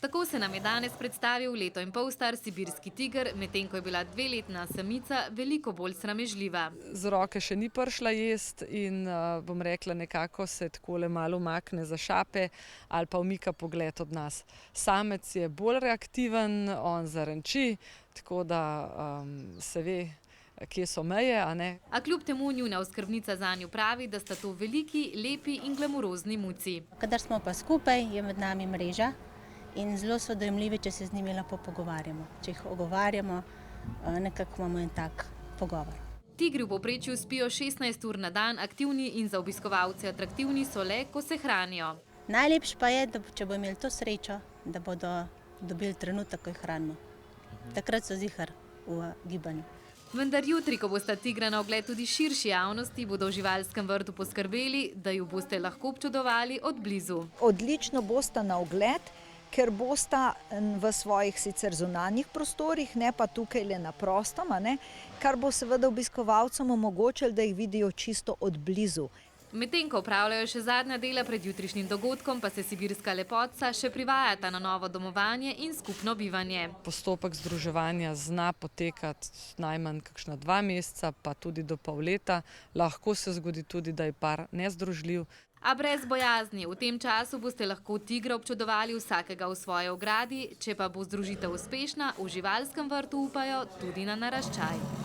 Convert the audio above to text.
Tako se nam je danes predstavil 1,5 let star sibirski tiger, medtem ko je bila 2-letna samica veliko bolj sramežljiva. Z roke še ni prišla jest in bom rekla, nekako se takole malo umakne za šape ali pa umika pogled od nas. Samec je bolj reaktiven, on zarenči, tako da se ve, kje so meje, a ne. A kljub temu njuna oskrbnica zanju pravi, da sta to veliki, lepi in glamurozni muci. Kadar smo pa skupaj, je med nami mreža in zelo so dojemljivi, če se z njimi lepo pogovarjamo. Če jih ogovarjamo, nekako imamo en tak pogovor. Tigri v povprečju spijo 16 ur na dan, aktivni in za obiskovalce atraktivni so le, ko se hranijo. Najlepše pa je, da če bodo imeli to srečo, da bodo dobili trenutek, ko jih hranimo. Takrat so zihar v gibanju. Vendar jutri, ko bosta tigra na ogled tudi širši javnosti, bodo v živalskem vrtu poskrbeli, da ju boste lahko občudovali od blizu. Odlično bosta na ogled, ker bosta v svojih sicer zunanjih prostorih, ne pa tukaj le na prostom, kar bo seveda obiskovalcem omogočilo, da jih vidijo čisto od blizu. Medtem ko opravljajo še zadnja dela pred jutrišnjim dogodkom, pa se sibirska lepotca še privajata na novo domovanje in skupno bivanje. Postopek združevanja zna potekati najmanj kakšna 2 meseca, pa tudi do pol leta. Lahko se zgodi tudi, da je par nezdružljiv. A brez bojazni, v tem času boste lahko tigra občudovali vsakega v svoji ogradi, če pa bo združitev uspešna, v živalskem vrtu upajo tudi na naraščaj.